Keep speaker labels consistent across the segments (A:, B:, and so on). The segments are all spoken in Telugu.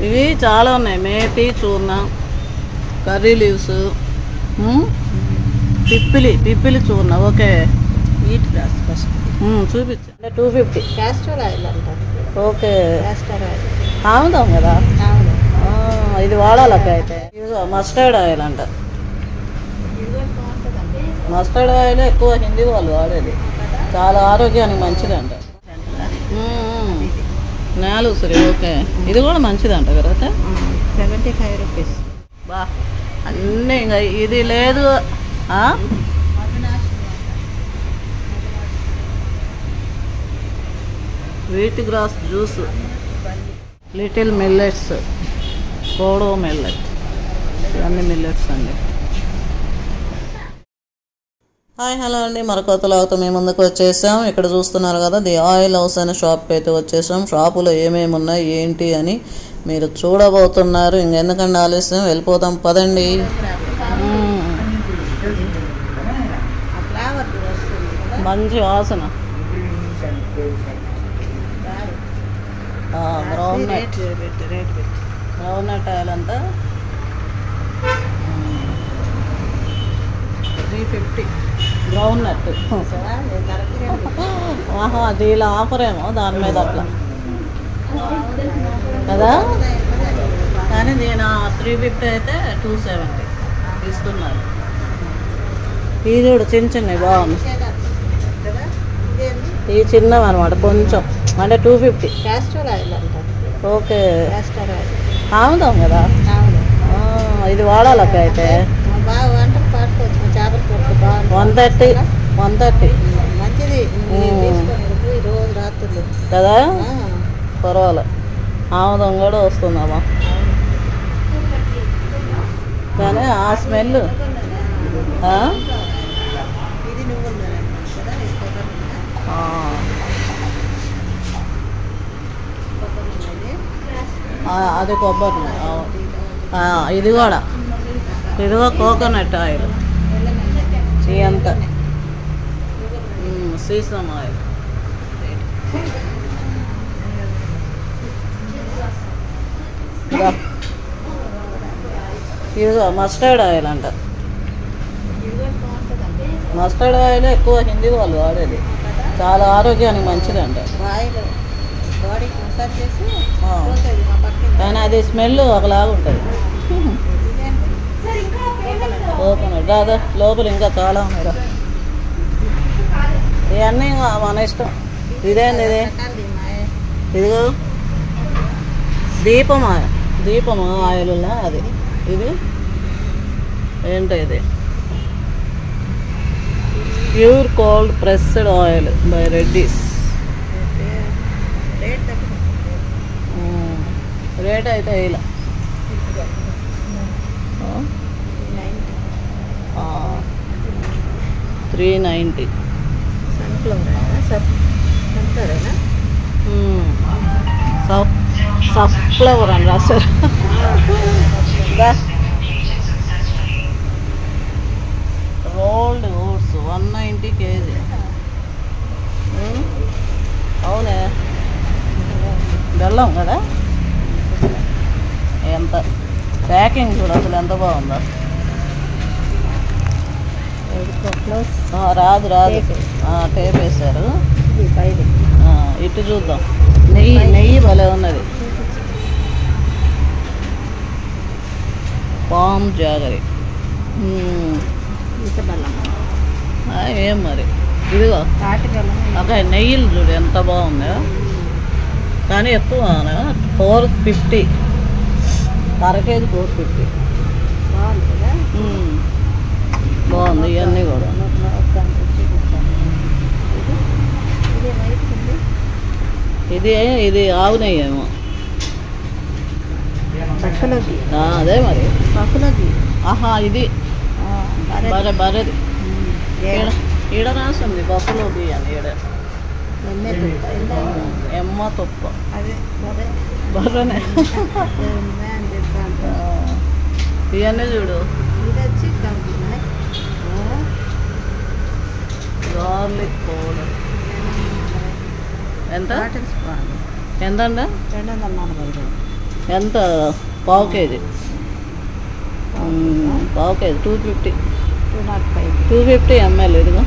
A: ఇవి చాలా ఉన్నాయి. మేతి చూర్ణ, కర్రీ లీవ్స్, పిప్పిలి చూర్ణ. ఓకే,
B: వీట్ గ్రాస్ ఫస్ట్
A: చూపించు. అంటే 250
B: క్యాస్టర్ ఆయిల్ అంటారు.
A: ఓకే,
B: క్యాస్టర్ ఆయిల్
A: ఆముదాం కదా. ఇది వాడాలక్క. అయితే మస్టర్డ్ ఆయిల్ అంట. మస్టర్డ్ ఆయిల్ ఎక్కువ హిందీ వాళ్ళు వాడేది, చాలా ఆరోగ్యానికి మంచిదంట. నేలు సరే. ఓకే, ఇది కూడా మంచిదంట కదా.
B: 75 రూపీస్.
A: బా అన్నీ ఇంకా ఇది లేదు. Wheat grass juice, little millets, kodo millet, ఇవన్నీ మిల్లెట్స్ అండి. హాయ్ హలో అండి, మరొక లాగుతూ మేము ముందుకు వచ్చేసాం. ఇక్కడ చూస్తున్నారు కదా, ది ఆయిల్ హౌస్ అనే షాప్కి అయితే వచ్చేసాం. షాపులో ఏమేమి ఉన్నాయి ఏంటి అని మీరు చూడబోతున్నారు. ఇంకెందుకంటే ఆలస్యం, వెళ్ళిపోతాం పదండి. మంచి వాసన. గ్రౌండ్నట్ ఆయిల్ అంతా 350 గ్రౌండ్నట్. దీనిలో ఆఫర్ ఏమో దాని మీద అట్లా కదా. కానీ నేను 350 అయితే 270 ఇస్తున్నారు. ఈ చూడు చిన్న చిన్నవి బాగుంది. ఈ చిన్నవి అనమాట, కొంచెం అంటే 250.
B: క్యాస్టర్ ఆయిల్ అంటారు.
A: ఓకే,
B: క్యాస్టర్ ఆయిల్
A: ఆముదాం కదా. ఇది వాడాలక్క. అయితే
B: బాగా వంటలు పాడుకోవచ్చు. చేపల కూర బాగుంది.
A: 130
B: మంచిది. రోజు రాత్రులు
A: కదా, పర్వాలేదు. ఆముదం కూడా వస్తుందమ్మా. కానీ ఆ స్మెల్.
B: ఇది నువ్వు
A: అది కొబ్బరి. ఇది కూడా, ఇదిగో కోకోనట్ ఆయిల్. అంత సీసమ్ ఆయిల్. ఇదిగో మస్టర్డ్ ఆయిల్ అంట. మస్టర్డ్ ఆయిల్ ఎక్కువ హిందీ వాళ్ళు వాడేది, చాలా ఆరోగ్యానికి మంచిదంట. కానీ అది స్మెల్ ఒకలాగా ఉంటుంది. కోకోనట్ రాదా, లోపల ఇంకా చాలా ఉన్నాయి. ఇవన్నీ మన ఇష్టం. ఇదేంది ఇది? ఇదిగో దీపం ఆయిల్ అది. ఇది ఏంటో, ఇది pure cold pressed oil by Reddy's. Rate అయితే ఇలా 390. సన్ఫ్లవర్ అని రాశారు. Rolled oats 190 kg. అవునే, బెల్లం కదా. ఎంత ప్యాకింగ్ చూడ, అసలు ఎంత బాగుందో. రాదు టేప్ వేశారు. ఇటు చూద్దాం. నెయ్యి భలే ఉన్నది. Palm jaggery. ఏం మరి, ఇదిగో ఒక నెయ్యిలు చూడు ఎంత బాగుందో. కానీ ఎక్కువ 450, అరకేజీ 450. బాగుంది. ఇవన్నీ కూడా ఇది ఆవు నెయ్యి ఏమో. అదే మరి. ఇది బర్రెది. ఈడ రాస్తుంది బఫలో గీ అని. ఈడ ఎమ్మ తుప్ప బర్రెనే. ఇవన్నీ చూడు. గార్లిక్ పౌడర్ ఎంత? ఎంతండి? ఎంత? పావు కేజీ. పావు కేజీ 250.
B: 205.
A: 250 ml ఇదిగో.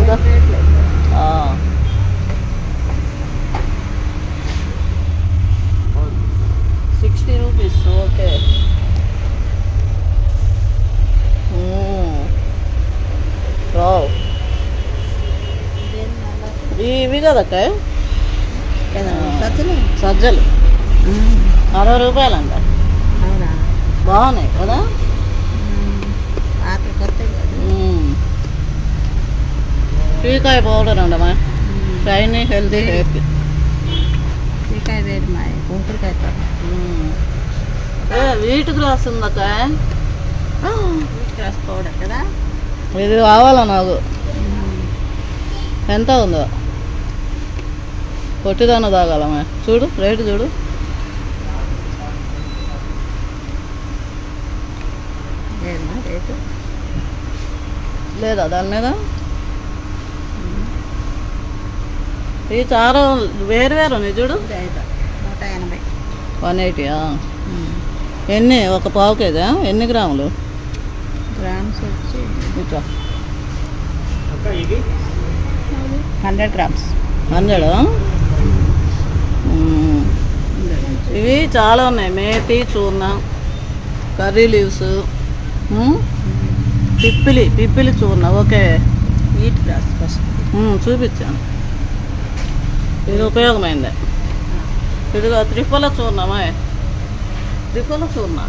A: ఇంకా 60 రూపీస్. ఓకే. రావు ఇవి కదక్క సజ్జలు 60 రూపాయలంట.
B: అవునా?
A: బాగున్నాయి కదా. శ్రీకాయ పౌడర్ అండమ్మా, షైనీ హెల్తీ హెయిర్కి.
B: శ్రీకాయ వేరు మా కుంకుడుకాయ
A: వీట్ గ్రాస్ ఉందక్క.
B: గ్రాస్ పౌడర్ కదా.
A: ఇది కావాలా నాకు. ఎంత ఉందో పొట్టిదాన తాగాలమ్మా. చూడు రేటు చూడు.
B: రేటు
A: లేదా దాని మీద? ఇవి చాలా వేరు వేరు ఉన్నాయి చూడు.
B: 180.
A: 180. ఎన్ని? ఒక పావు కేజా? ఎన్ని గ్రాములు?
B: గ్రామ్స్ వచ్చి
A: ఇట్లా
B: 100 గ్రామ్స్.
A: 100. ఇవి చాలా ఉన్నాయి. మేతి చూర్ణ, కర్రీ లీవ్స్, పిప్పిలి చూర్ణ. ఓకే.
B: వీట్ గ్రాస్ ఫస్ట్
A: చూపించాను. ఇది ఉపయోగమైంది. ఇదిగో త్రిఫల చూర్ణమా. త్రిఫల చూర్ణ,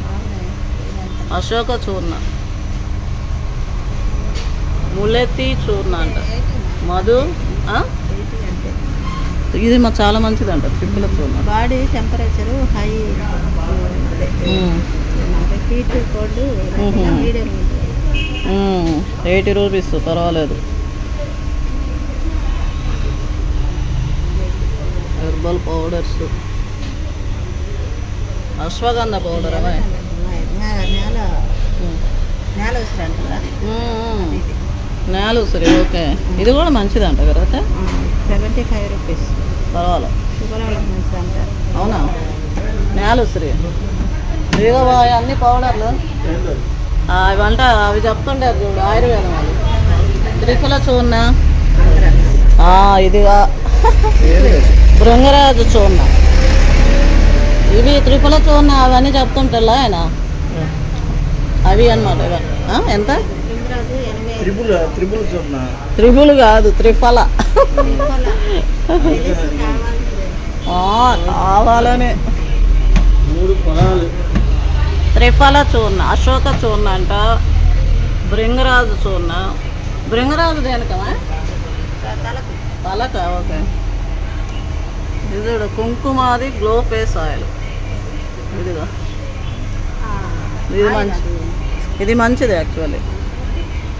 A: అశోక చూర్ణ, ములెత్తి చూర్ణ అంట. మధు ఇది చాలా మంచిదంట త్రిఫల చూర్ణ.
B: Body temperature high heat cold medium
A: 80 rupees. పర్వాలేదు. హెర్బల్ పౌడర్స్, అశ్వగంధ పౌడర్ అవే.
B: నేల ఉసిరి కదా.
A: నేల ఉసిరి. ఓకే. ఇది కూడా మంచిదంట కదా.
B: 75 రూపీస్.
A: పర్వాలేదు.
B: షుగర్ వాళ్ళకి మంచిది అంటారు.
A: అవునా? నేల ఉసిరి. ఇదిగో అన్ని పౌడర్లు ఇవంట. అవి చెప్తుంటారు చూడు ఆయుర్వేదం వాళ్ళు. త్రిఫల చూర్ణ, ఇదిగా భృంగరాజు చూర్ణ. ఇవి త్రిఫల చూర్ణ అవన్నీ చెప్తుంటారా ఆయన. అవి అన్నమాట. ఎంత? త్రిపులు కాదు, త్రిఫల. కావాలని. త్రిఫల చూర్ణ, అశోక చూర్ణ అంట, భృంగరాజు చూర్ణ. భృంగరాజు దేనికమా? తలక. ఓకే. ఇది కుంకుమాది గ్లో ఫేస్ ఆయిల్. ఇదిగా ఇది మంచిది యాక్చువల్లీ.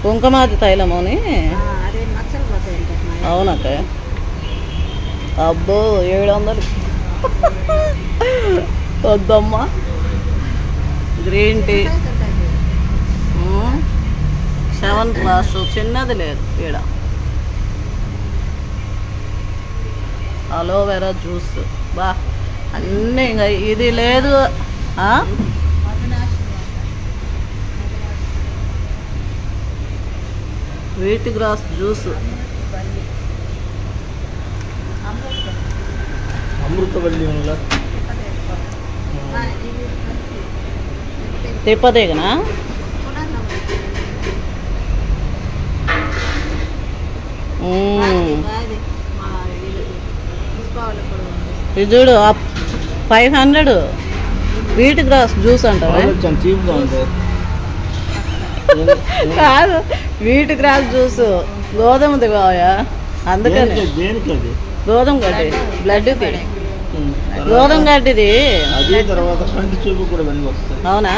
A: కుంకుమాది తైలము అని. అవునక్క. అబ్బో 700 వద్దమ్మా. Green tea 7 glass. చిన్నది లేదు ఈడ. Aloe vera juice. బా అన్నీ ఇంకా ఇది లేదు. Wheat grass juice.
C: అమృతవల్లి
A: తిప్పదేగనా? ఇది చూడు 500 వీట్ గ్రాస్ జ్యూస్ అంటారా? కాదు, వీట్ గ్రాస్ జ్యూస్ గోధుమది కావయా. అందుకని గోధుమ గడ్డి బ్లడ్కి. గోధుమ గడ్డిది. అవునా?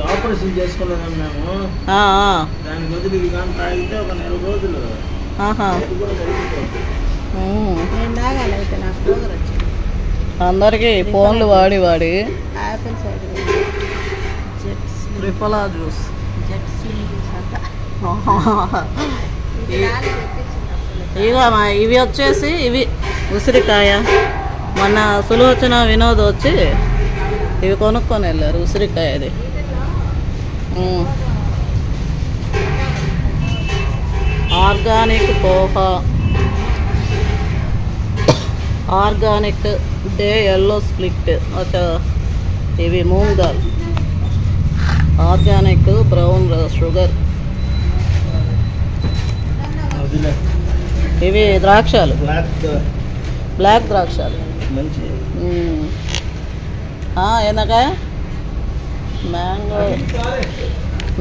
C: ఆపరేషన్ చేసుకున్నాం మేము. దాని బదులు ఇది కానీ తాగితే ఒక 4 రోజులు
B: నేను తాగాలి. అయితే నాకు షుగర్ వచ్చింది.
A: అందరికీ ఫోన్లు వాడి వాడి
B: Apple side jets
A: triphala juice.
B: Jets అంట
A: ఇక ఇవి వచ్చేసి ఇవి ఉసిరికాయ. మొన్న సులోచన వినోద్ వచ్చి ఇవి కొనుక్కొని వెళ్ళారు. ఉసిరికాయ అది. ఆర్గానిక్ పోహా, ఆర్గానిక్ డే ఎల్లో స్ప్లిట్, ఇవి మూంగ్ దాల్, ఆర్గానిక్ బ్రౌన్ షుగర్, ఇవి ద్రాక్షాలు, బ్లాక్ ద్రాక్షాలు. ఏందకా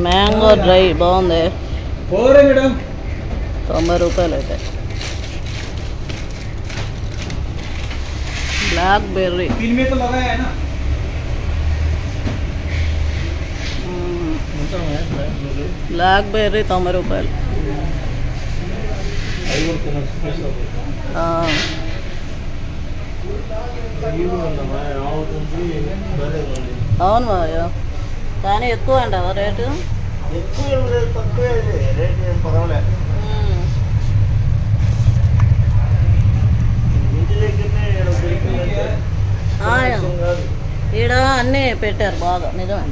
A: మ్యాంగో డ్రై బాగుంది. 90 రూపాయలు అయితే. బ్లాక్ బెర్రీ, బ్లాక్ బెర్రీ 90 రూపాయలు. అవును మావయ్య, కానీ ఎక్కువ అంటావా రేటు? ఈడ అన్నీ పెట్టారు బాగా, నిజమే.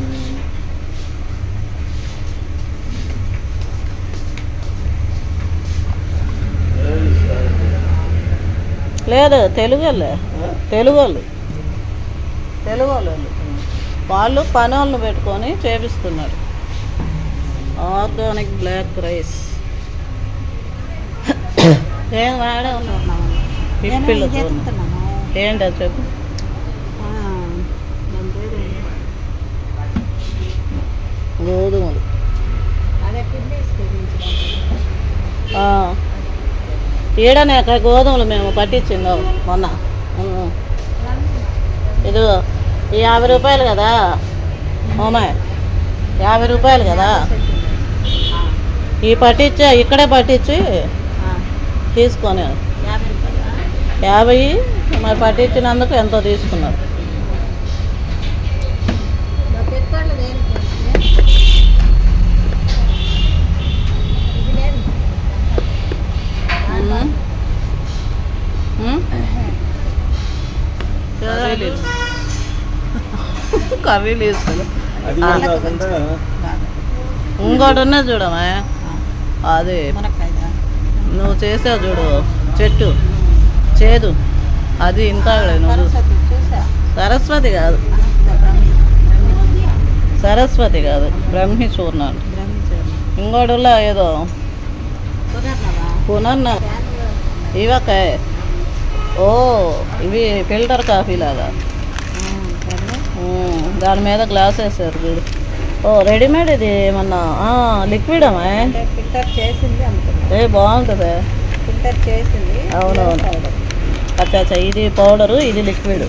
A: లేదు తెలుగు వాళ్ళు వాళ్ళు పని వాళ్ళని పెట్టుకొని చేపిస్తున్నారు. Organic black rice. ఏం వాడే ఉన్నావు పిప్పిళ్ళు ఏంటి అది చెప్పు. గోధుమలు ఈడనే గోధుమలు మేము పట్టించింది మొన్న. ఇది 50 రూపాయలు కదా ఓమాయ్, 50 రూపాయలు కదా. ఈ పట్టించా ఇక్కడే పట్టించి తీసుకొని 50 మరి పట్టించినందుకు ఎంతో తీసుకున్నారు. కర్రీలు వేసుకుని ఇంకోటి ఉన్నది చూడమా, అది నువ్వు చేసావు చూడు చెట్టు చేదు, అది ఇంత నువ్వు సరస్వతి కాదు, సరస్వతి కాదు, బ్రహ్మి చూర్ణాలు. ఇంకోటిలో ఏదో పునర్న ఇవకాయ. ఓ ఇవి ఫిల్టర్ కాఫీ లాగా, దాని మీద గ్లాస్ వేసారు చూడు. ఓ రెడీమేడ్ ఇది ఏమన్నా లిక్విడ్ అమ్మా?
B: ఫిల్టర్ చేసింది
A: ఏ బాగుంటుంది.
B: ఫిల్టర్ చేసింది.
A: అవునవును. అచ్చా ఇది పౌడరు, ఇది లిక్విడ్.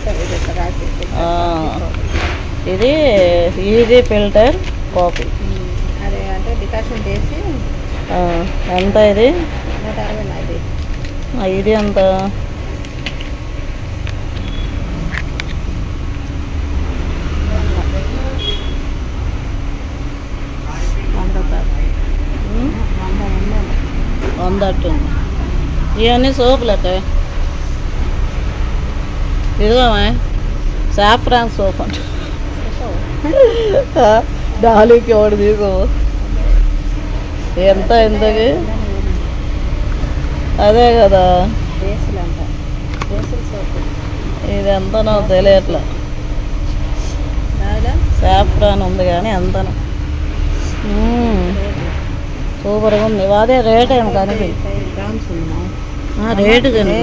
A: ఇది ఈజీ ఫిల్టర్ కాఫీ.
B: అదే అంటే డికాషన్ చేసి
A: ఎంత ఇది?
B: 160.
A: ఇది ఎంత? వందట్టుంది. ఇవన్నీ సోపులక ఇదిగోమా సాఫ్రాన్ సోప్ అంట. డాలీకి ఒకటి తీసుకో. ఎంత ఎంతకి? అదే కదా, ఇది ఎంతనో తెలియట్లా. సాఫ్రాన్ ఉంది కానీ ఎంతనో సూపర్గా ఉంది. అదే రేట్ ఏమి కానీ రేటు కానీ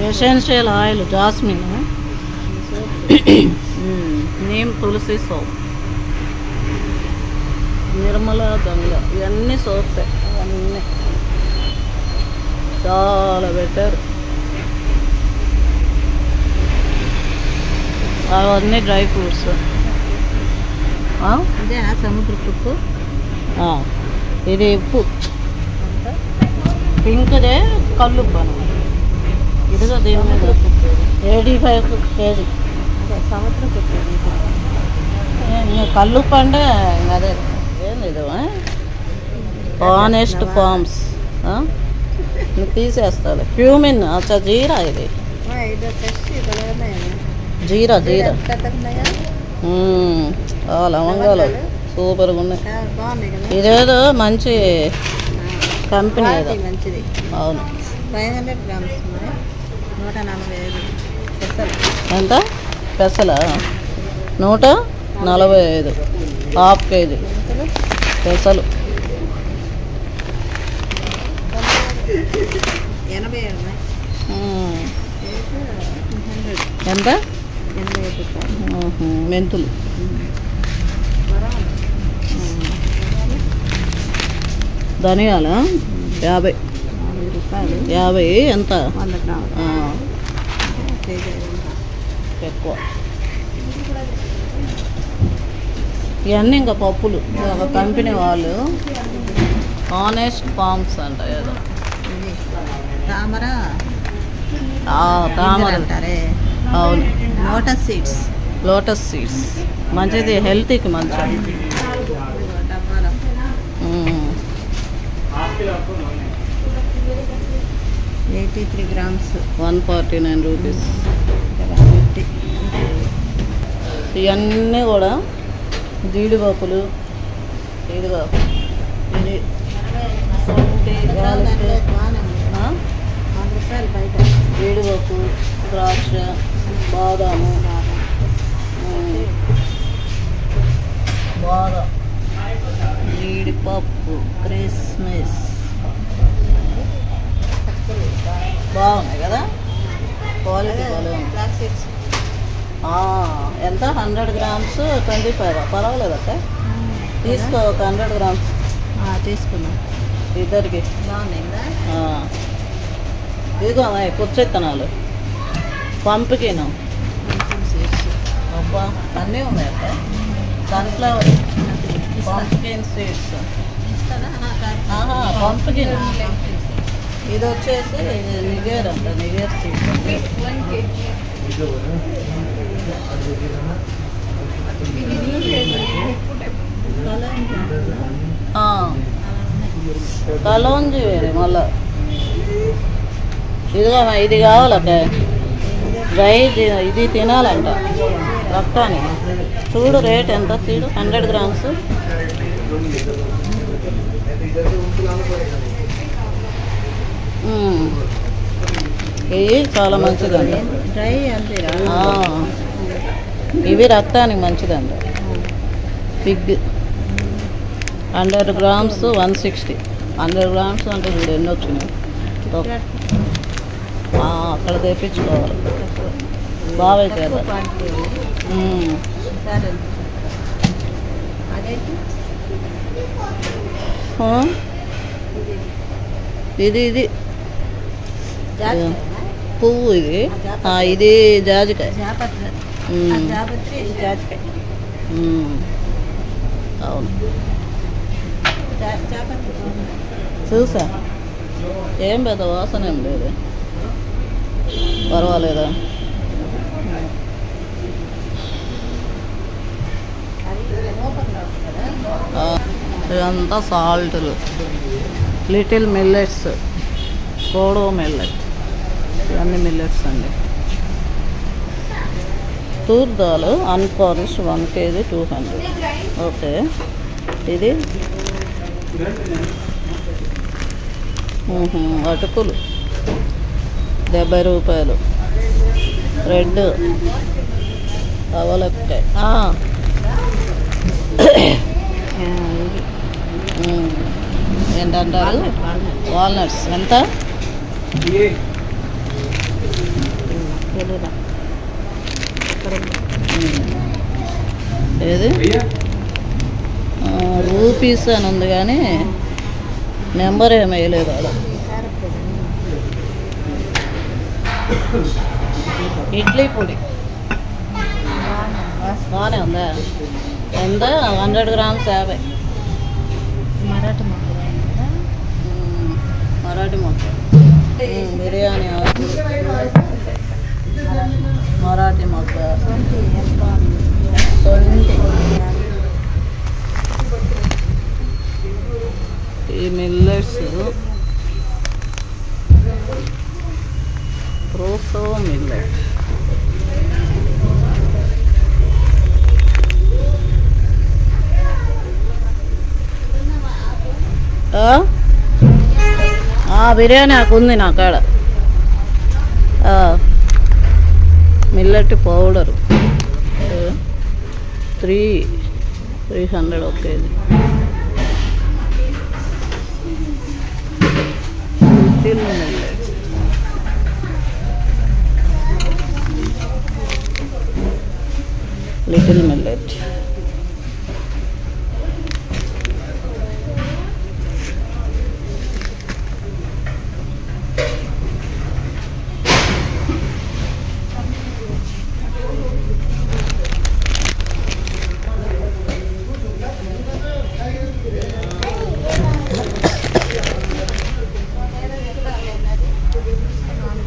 A: ఎసెన్షియల్ ఆయిల్ జాస్మిన్, నీమ్ తులసి సోప్, నిర్మల గంగ, ఇవన్నీ సోప్సే. అవన్నీ చాలా బెటర్. అవన్నీ డ్రై ఫ్రూట్స్.
B: ఇదేనా సముద్రపు ఉప్పు?
A: ఇది ఉప్పు పింక్దే కల్లుప్పు అనమాట. ఇదిగో దీని మీద 85 kg.
B: అదే సముద్రపు ఉప్పు.
A: కల్లుప్పు అంటే అదే ఏంది ఇది ఆనెస్ట్ ఫార్మ్స్ తీసేస్తారు. క్యూమిన్ అచ్చా జీరా ఇది
B: ఇది ఫ్రెష్ బలమే.
A: జీరా జీరా
B: కట్టకున్నాయా?
A: లవంగాలు సూపర్గా ఉన్నాయి.
B: బాగున్నాయి కదా.
A: ఇదేదో మంచి కంపెనీ ఏదో.
B: మంచిది.
A: అవును.
B: 500 grams ఉన్నాయి. 145 పెసలు.
A: ఎంత పెసలా? 145 హాఫ్ కేజీ పెసలు.
B: 80 ఉన్నాయి.
A: ఎంత?
B: 85 రూపాయలు.
A: మెంతులు ధనియాల 50
B: రూపాయలు.
A: 50 ఎంత?
B: 100 గ్రాములు.
A: ఎక్కువ. ఇవన్నీ ఇంకా పప్పులు. ఒక కంపెనీ వాళ్ళు ఆనెస్ట్ ఫార్మ్స్ అంట ఏదో.
B: తామర
A: తామర
B: అంటారే.
A: అవును.
B: Lotus seeds.
A: లోటస్ సీడ్స్ మంచిది, హెల్త్కి మంచిది.
B: 83 grams.
A: 149 రూపీస్. ఇవన్నీ కూడా జీడిపప్పులు. ఇదిగో ఇది జీడిపప్పు, ద్రాక్ష, బాదాము, బాదం, జీడిపప్పు, క్రిస్మస్ బాగున్నాయి కదా. క్వాలిటీ బాగుంది. ఎంత? 100 grams 25. పర్వాలేదక్క, తీసుకో. ఒక 100 grams
B: తీసుకున్నాం.
A: ఇద్దరికి
B: బాగున్నాయిందా?
A: ఇదిగో పుచ్చైత్తనాలు, పంపుకిను. అబ్బా అన్నీ ఉన్నాయి అక్క. Sunflower, pumpkin seeds, pumpkin. ఇది వచ్చేసి నిగేర్ అంట, నిగేర్ సీడ్స్. కలోంజి వేరే మళ్ళా. ఇదిగో ఇది కావాలక్క, డ్రై. ఇది తినాలంట రక్తానికి. చూడు రేట్ ఎంత చూడు. 100 grams. ఇవి చాలా మంచిదండి.
B: డ్రై అంతేరా?
A: ఇవి రక్తానికి మంచిదండి. Pig 100 grams 160. 100 grams అంటే చూడు ఎన్ని వచ్చినాయి. అక్కడ తెప్పించుకోవాలి. బాగా అవుతుంది. ఇది ఇది పువ్వు. ఇది ఇది జాజికాయ. అవును. చూసా, ఏం పెద్ద వాసన ఏం లేదు. పర్వాలేదా? ఇదంతా సాల్ట్లు. లిటిల్ మిల్లెట్స్, కోడో మిల్లెట్, ఇవన్నీ మిల్లెట్స్ అండి. Toor dal unpolish 1 kg 200. Okay. ఇది అటుకులు 70 రూపాయలు. రెడ్ అవలక్కాయ. ఏంటంటారు? వాల్నట్స్ ఎంత? ఏది రూపీస్ అని ఉంది కానీ నెంబర్ ఏమి వేయలేదు అలా. ఇడ్లీ పొడి బాగానే ఉందా? ఎంత? 100 గ్రామ్స్ 50.
B: మరాఠీ మొక్క
A: మరాఠీ మొక్క. బిర్యానీ ఆకు, మరాఠీ మొక్క, సొంటి, ఈ మిల్లెట్స్, ప్రోసో మిల్లెట్, బిర్యానీ ఆకు ఉంది నా కాడ. మిల్లెట్ పౌడరు 300 ఒక కేజీ. Little millet.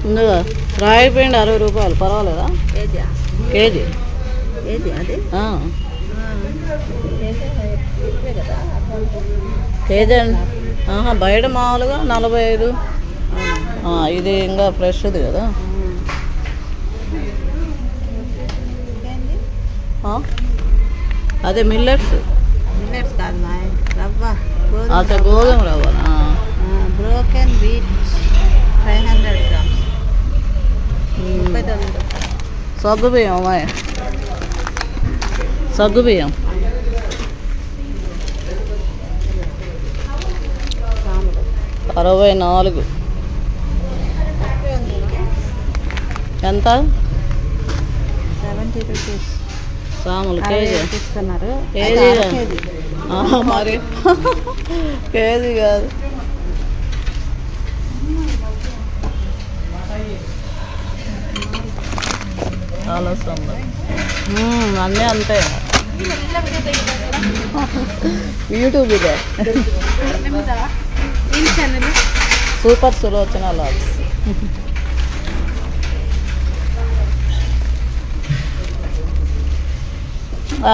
A: ముందుగా రాయి పిండి 60 రూపాయలు, పర్వాలేదా? కేజీ
B: అది
A: కేజీ అండి. బయట మామూలుగా 45. ఇది ఇంకా ఫ్రెష్ది కదా. అదే మిల్లెట్స్
B: కాదు మా రవ్వ,
A: అచ్చా గోధుమ రవ్వ.
B: Broken wheat 500 grams. 39
A: సగ్గు బియ్యం అమ్మాయి, సగ్గు బియ్యం 64. ఎంత?
B: 70 రూపీస్.
A: సాములు కేజీ
B: ఇస్తున్నారు.
A: కేజీ మరి కేజీ కాదు. అన్నీ అంతే. యూట్యూబ్ ఇదే సూపర్ సులోచన లాగ్స్.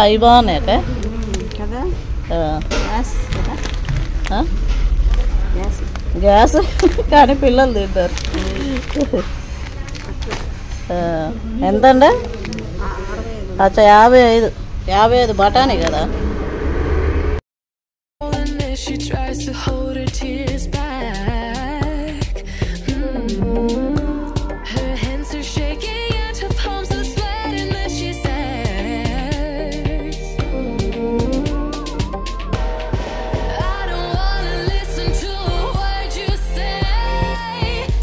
A: ఇవి బాగున్నాయి
B: కదా.
A: గ్యాస్ కానీ పిల్లలు తింటారు. ఎంతండి? అచ్చా 55 బఠానీ కదా.
D: She tries to hold her tears back. Her hands are shaking and her palms are sweating as she says, I don't wanna listen to a word you say,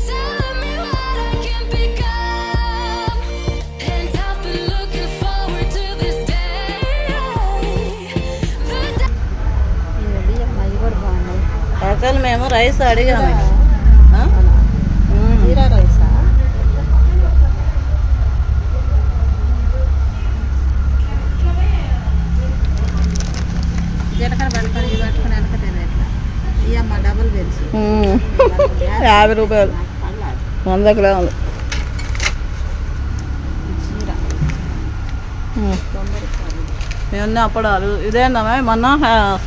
D: telling me what I can become, and I've been looking forward to this day.
A: అసలు మేము రైస్ అడిగాము.
B: జీరా రైసా? జీలకర్ర పట్టుకొని ఇవి పట్టుకొని వెనక తినేట్లా. ఇవమ్మ డబుల్ బెల్స్
A: 50 రూపాయలు 100 గ్రాములు.
B: జీరా
A: మేము అప్పడాలు ఇదేందమ్మా మొన్న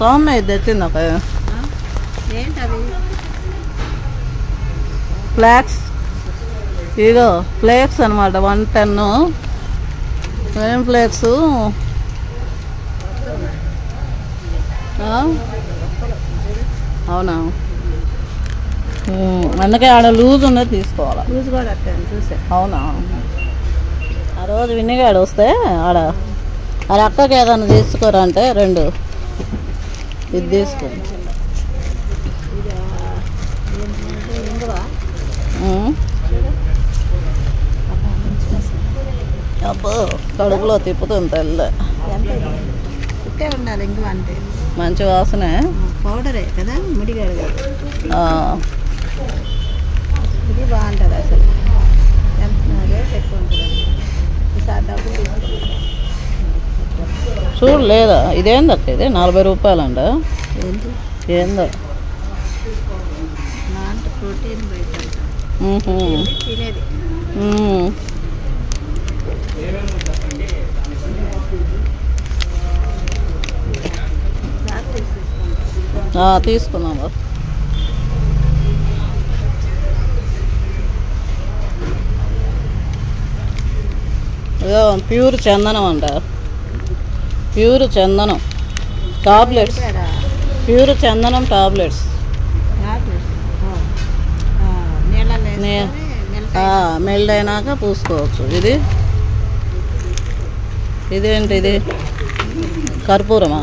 A: సోమ్య ఇది తెచ్చింది ఒక
B: ఏంటవి?
A: ఫ్లాక్స్. ఇదో ఫ్లేక్స్ అనమాట 110. ఏం ఫ్లేక్స్? అవునా? అందుకే ఆడ లూజ్ ఉన్నది తీసుకోవాలా.
B: లూజ్ కూడా అట్టాను చూసా.
A: అవునా? ఆ రోజు వినిగాడు వస్తే ఆడ అది అక్కకి ఏదైనా తీసుకోరా అంటే 2 ఇది తీసుకో. అబ్బో కడుపులో తిప్పుతుంది తెల్ల.
B: ఇట్టే ఉండాలి ఇంగువ అంటే.
A: మంచి వాసనే.
B: పౌడరే కదా, ముడిగాడు కాదు. ఇది బాగుంటుంది అసలు. ఎంత రేట్ ఎక్కువ ఉంటుంది. ఈసారి డబ్బులు తీసుకుంటాం.
A: చూడు లేదా ఇదేందక్క ఇది 40 రూపాయలంట
B: ఏంటి
A: ఏందో
B: నాట్ ప్రోటీన్ బయట
A: మ్హూ.
B: తినేది
A: మ్మ్. తీసుకుందాం బాబు. ఇదో ప్యూర్ చందనం అంట ప్యూర్ చందనం టాబ్లెట్స్ ప్యూర్ చందనం టాబ్లెట్స్ మెల్ట్ అయినాక పూసుకోవచ్చు ఇదేంటి ఇది కర్పూరమా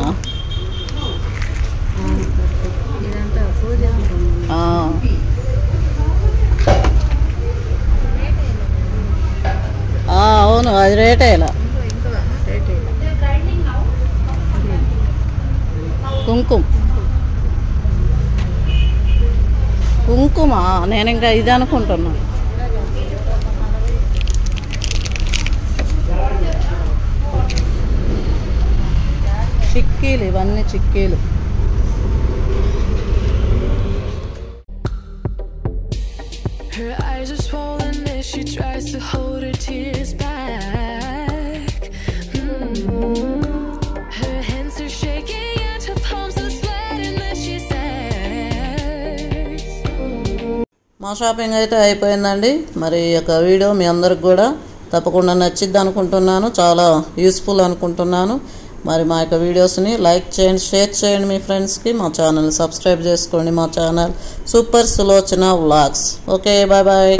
B: ఇదంతా పూజ
A: అవును అది రేటే ఇలా కుంకుమ నేను ఇంకా ఇది అనుకుంటున్నా చిక్కీలు ఇవన్నీ చిక్కీలు
D: Her eyes are swollen as she tries to hold her tears back. Her hands are shaking and her palms are sweating as she says.
A: మా షాపింగ్ అయితే అయిపోయిందండి. మరి ఈ యొక్క వీడియో మీ అందరికి కూడా తప్పకుండా నచ్చిద్ది అనుకుంటున్నాను, చాలా యూస్ఫుల్ అనుకుంటున్నాను. మరి మా యొక్క వీడియోస్ని లైక్ చేయండి, షేర్ చేయండి మీ ఫ్రెండ్స్కి. మా ఛానల్ని సబ్స్క్రైబ్ చేసుకోండి. మా channel super Sulochana vlogs. Okay, bye bye.